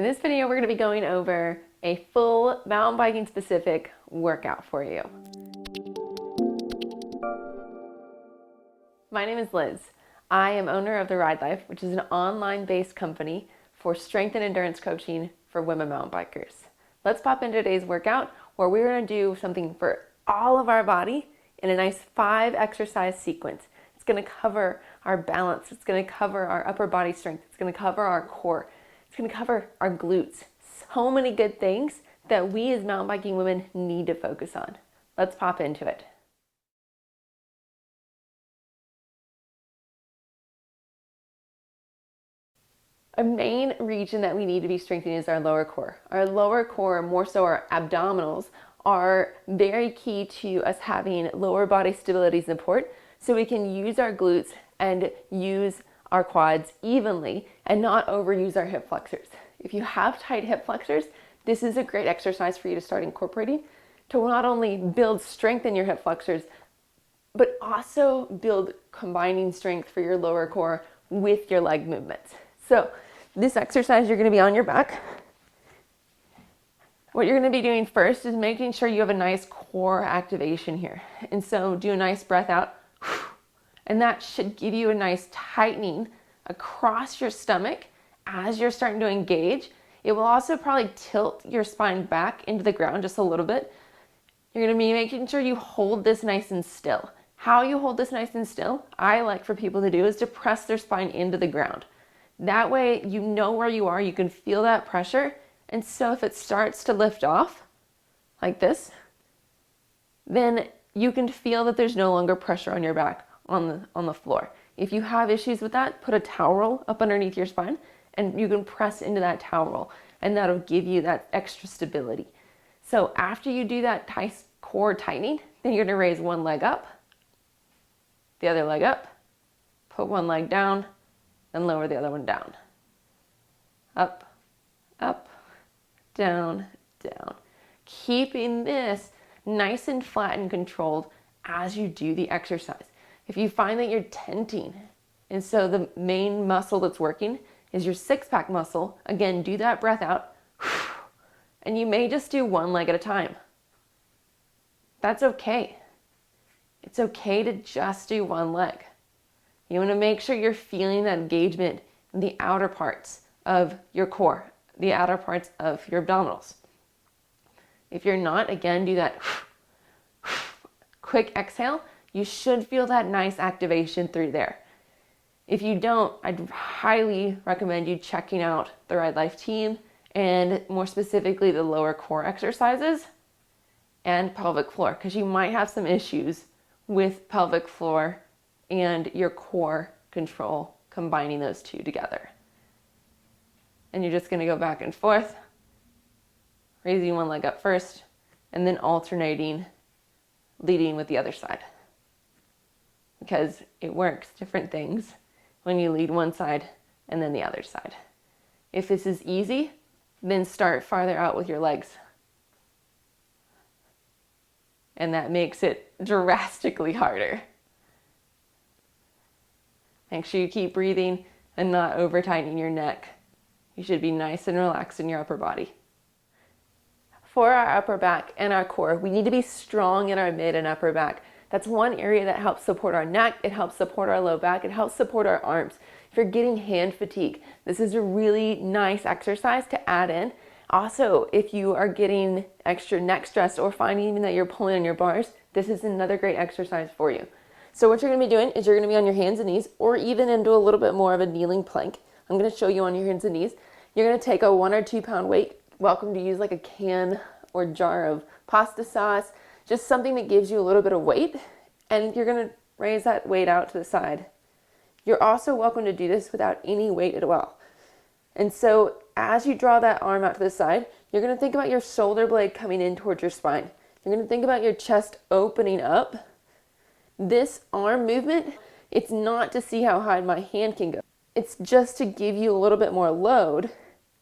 In this video, we're going to be going over a full mountain biking specific workout for you. My name is Liz. I am owner of The Ride Life, which is an online-based company for strength and endurance coaching for women mountain bikers. Let's pop into today's workout where we're going to do something for all of our body in a nice 5 exercise sequence. It's going to cover our balance. It's going to cover our upper body strength. It's going to cover our core. It's going to cover our glutes. So many good things that we as mountain biking women need to focus on. Let's pop into it. A main region that we need to be strengthening is our lower core. Our lower core, more so our abdominals, are very key to us having lower body stability support so we can use our glutes and use our quads evenly and not overuse our hip flexors. If you have tight hip flexors, this is a great exercise for you to start incorporating to not only build strength in your hip flexors, but also build combining strength for your lower core with your leg movements. So this exercise, you're going to be on your back. What you're going to be doing first is making sure you have a nice core activation here. And so do a nice breath out. And that should give you a nice tightening across your stomach as you're starting to engage. It will also probably tilt your spine back into the ground just a little bit. You're going to be making sure you hold this nice and still. How you hold this nice and still, I like for people to do, is to press their spine into the ground. That way you know where you are, you can feel that pressure. And so if it starts to lift off like this, then you can feel that there's no longer pressure on your back on the floor. If you have issues with that, put a towel roll up underneath your spine and you can press into that towel roll and that'll give you that extra stability. So after you do that tight core tightening, then you're gonna raise one leg up, the other leg up, put one leg down, then lower the other one down. Up, up, down, down. Keeping this nice and flat and controlled as you do the exercise. If you find that you're tenting, and so the main muscle that's working is your six-pack muscle, again, do that breath out, and you may just do one leg at a time. That's okay. It's okay to just do one leg. You want to make sure you're feeling that engagement in the outer parts of your core, the outer parts of your abdominals. If you're not, again, do that quick exhale. You should feel that nice activation through there. If you don't, I'd highly recommend you checking out the Ride Life team and more specifically the lower core exercises and pelvic floor, because you might have some issues with pelvic floor and your core control, combining those two together. And you're just going to go back and forth, raising one leg up first, and then alternating, leading with the other side. Because it works different things when you lead one side and then the other side. If this is easy, then start farther out with your legs. And that makes it drastically harder. Make sure you keep breathing and not over tightening your neck. You should be nice and relaxed in your upper body. For our upper back and our core, we need to be strong in our mid and upper back. That's one area that helps support our neck, it helps support our low back, it helps support our arms. If you're getting hand fatigue, this is a really nice exercise to add in. Also, if you are getting extra neck stress or finding that you're pulling on your bars, this is another great exercise for you. So what you're going to be doing is you're going to be on your hands and knees, or even into a little bit more of a kneeling plank. I'm going to show you on your hands and knees. You're going to take a 1 or 2 pound weight. Welcome to use like a can or jar of pasta sauce, just something that gives you a little bit of weight, and you're going to raise that weight out to the side. You're also welcome to do this without any weight at all. And so as you draw that arm out to the side, you're going to think about your shoulder blade coming in towards your spine. You're going to think about your chest opening up. This arm movement, it's not to see how high my hand can go. It's just to give you a little bit more load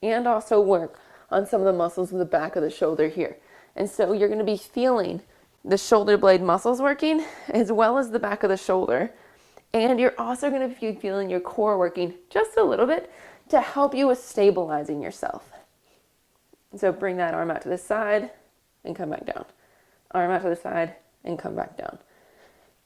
and also work on some of the muscles in the back of the shoulder here. And so you're going to be feeling the shoulder blade muscles working as well as the back of the shoulder. And you're also going to be feeling your core working just a little bit to help you with stabilizing yourself. So bring that arm out to the side and come back down. Arm out to the side and come back down.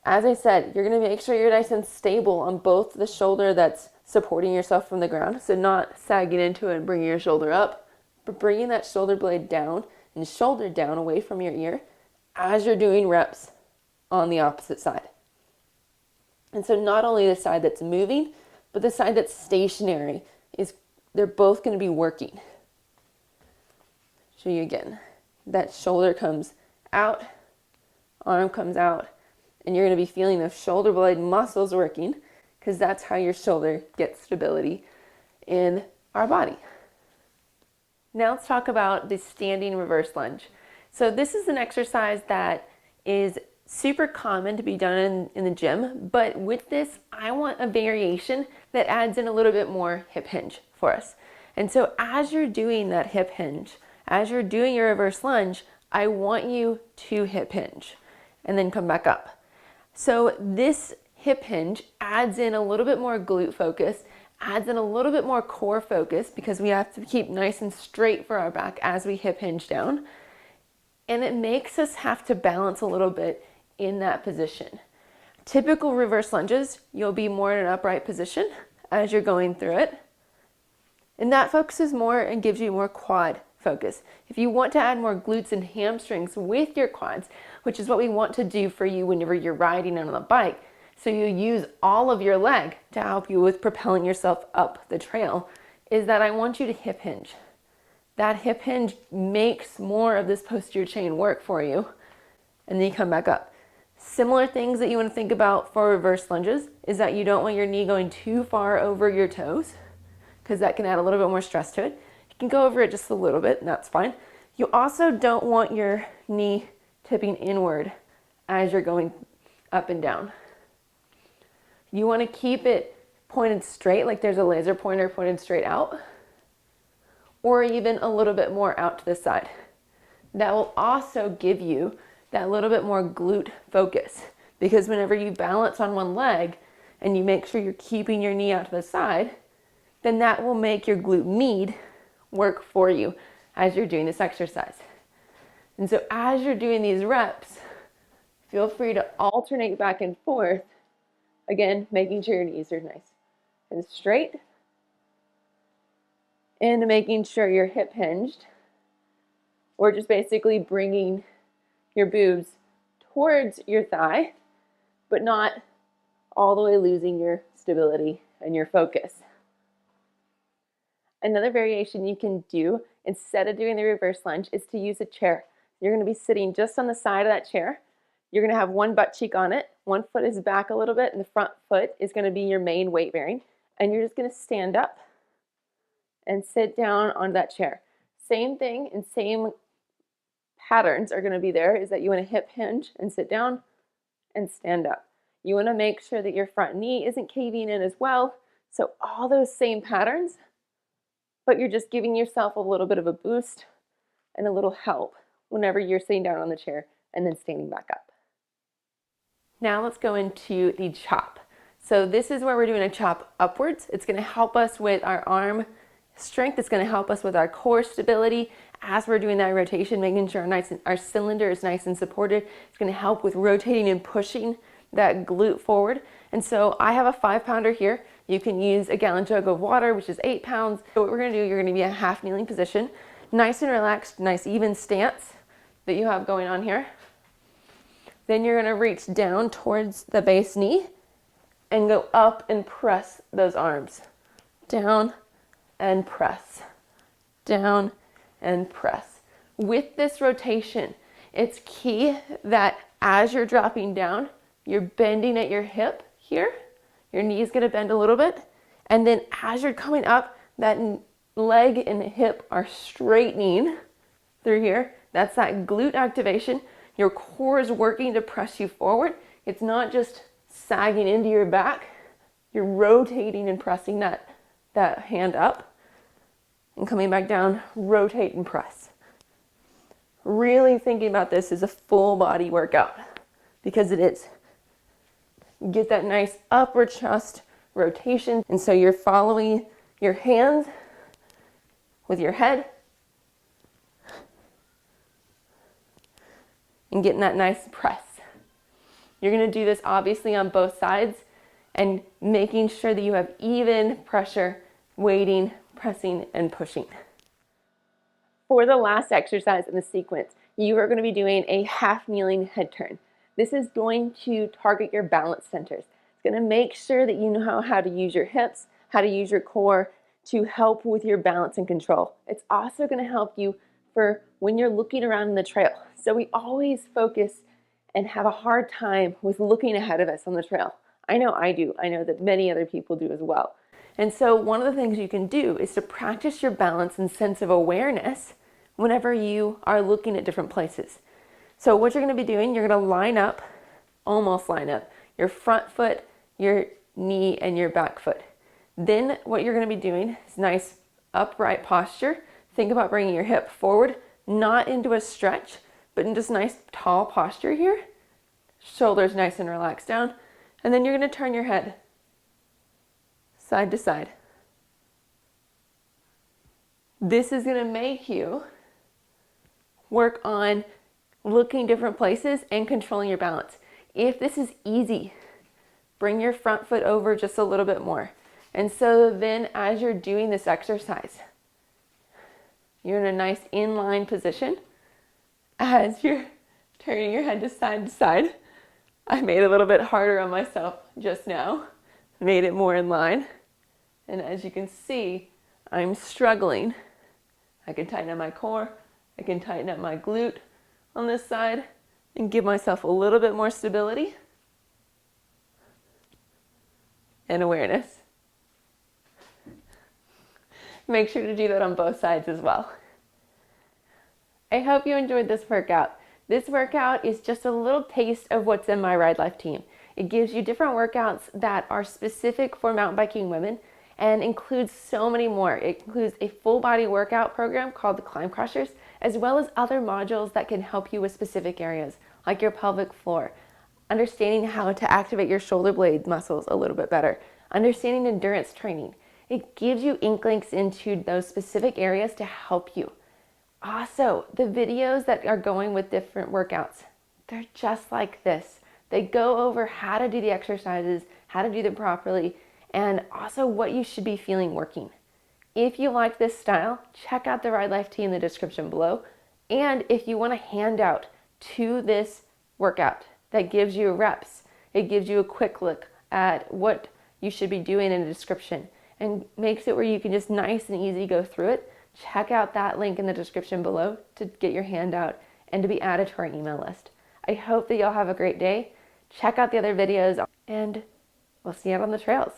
As I said, you're going to make sure you're nice and stable on both the shoulder that's supporting yourself from the ground, so not sagging into it and bringing your shoulder up, but bringing that shoulder blade down and shoulder down away from your ear as you're doing reps on the opposite side. And so not only the side that's moving, but the side that's stationary, they're both going to be working. Show you again. That shoulder comes out, arm comes out, and you're going to be feeling the shoulder blade muscles working, because that's how your shoulder gets stability in our body. Now let's talk about the standing reverse lunge. So this is an exercise that is super common to be done in the gym, but with this, I want a variation that adds in a little bit more hip hinge for us. And so as you're doing that hip hinge, as you're doing your reverse lunge, I want you to hip hinge and then come back up. So this hip hinge adds in a little bit more glute focus, adds in a little bit more core focus, because we have to keep nice and straight for our back as we hip hinge down. And it makes us have to balance a little bit in that position. Typical reverse lunges, you'll be more in an upright position as you're going through it. And that focuses more and gives you more quad focus. If you want to add more glutes and hamstrings with your quads, which is what we want to do for you whenever you're riding on the bike, so you use all of your leg to help you with propelling yourself up the trail, is that I want you to hip hinge. That hip hinge makes more of this posterior chain work for you, and then you come back up. Similar things that you want to think about for reverse lunges is that you don't want your knee going too far over your toes, because that can add a little bit more stress to it. You can go over it just a little bit, and that's fine. You also don't want your knee tipping inward as you're going up and down. You want to keep it pointed straight, like there's a laser pointer pointed straight out, or even a little bit more out to the side. That will also give you that little bit more glute focus, because whenever you balance on one leg and you make sure you're keeping your knee out to the side, then that will make your glute med work for you as you're doing this exercise. And so as you're doing these reps, feel free to alternate back and forth, again, making sure your knees are nice and straight, and making sure you're hip hinged, or just basically bringing your boobs towards your thigh, but not all the way losing your stability and your focus. Another variation you can do instead of doing the reverse lunge is to use a chair. You're going to be sitting just on the side of that chair. You're going to have one butt cheek on it. One foot is back a little bit, and the front foot is going to be your main weight bearing. And you're just going to stand up and sit down on that chair. Same thing and same patterns are going to be there, is that you want to hip hinge and sit down and stand up. You want to make sure that your front knee isn't caving in as well. So all those same patterns, but you're just giving yourself a little bit of a boost and a little help whenever you're sitting down on the chair and then standing back up. Now let's go into the chop. So this is where we're doing a chop upwards. It's going to help us with our arm strength. It's going to help us with our core stability as we're doing that rotation, making sure our cylinder is nice and supported. It's going to help with rotating and pushing that glute forward. And so I have a 5-pounder here. You can use a gallon jug of water, which is 8 pounds. So what we're going to do, you're going to be in a half kneeling position, nice and relaxed, nice even stance that you have going on here. Then you're going to reach down towards the base knee and go up and press those arms. Down and press. Down and press. With this rotation, it's key that as you're dropping down, you're bending at your hip here. Your knee is going to bend a little bit. And then as you're coming up, that leg and hip are straightening through here. That's that glute activation. Your core is working to press you forward. It's not just sagging into your back. You're rotating and pressing that hand up and coming back down, rotate and press. Really thinking about this as a full body workout, because it is. Get that nice upper chest rotation. And so you're following your hands with your head and getting that nice press. You're gonna do this obviously on both sides and making sure that you have even pressure, weighting, pressing, and pushing. For the last exercise in the sequence, you are going to be doing a half kneeling head turn. This is going to target your balance centers. It's going to make sure that you know how to use your hips, how to use your core to help with your balance and control. It's also going to help you for when you're looking around in the trail. So we always focus and have a hard time with looking ahead of us on the trail. I know I do. I know that many other people do as well. And so one of the things you can do is to practice your balance and sense of awareness whenever you are looking at different places. So what you're going to be doing, you're going to line up, almost line up, your front foot, your knee, and your back foot. Then what you're going to be doing is nice upright posture. Think about bringing your hip forward, not into a stretch, but in just nice tall posture here. Shoulders nice and relaxed down. And then you're going to turn your head side to side. This is going to make you work on looking different places and controlling your balance. If this is easy, bring your front foot over just a little bit more. And so then as you're doing this exercise, you're in a nice inline position. As you're turning your head to side, I made it a little bit harder on myself just now, made it more in line. And as you can see, I'm struggling. I can tighten up my core, I can tighten up my glute on this side and give myself a little bit more stability and awareness. Make sure to do that on both sides as well. I hope you enjoyed this workout. This workout is just a little taste of what's in my Ride Life team. It gives you different workouts that are specific for mountain biking women and includes so many more. It includes a full body workout program called the Climb Crushers, as well as other modules that can help you with specific areas like your pelvic floor, understanding how to activate your shoulder blade muscles a little bit better, understanding endurance training. It gives you inklings into those specific areas to help you. Also, the videos that are going with different workouts, they're just like this. They go over how to do the exercises, how to do them properly, and also what you should be feeling working. If you like this style, check out the Ride Life tee in the description below. And if you want a handout to this workout that gives you reps, it gives you a quick look at what you should be doing in the description and makes it where you can just nice and easy go through it, check out that link in the description below to get your handout and to be added to our email list. I hope that y'all have a great day. Check out the other videos and we'll see you out on the trails.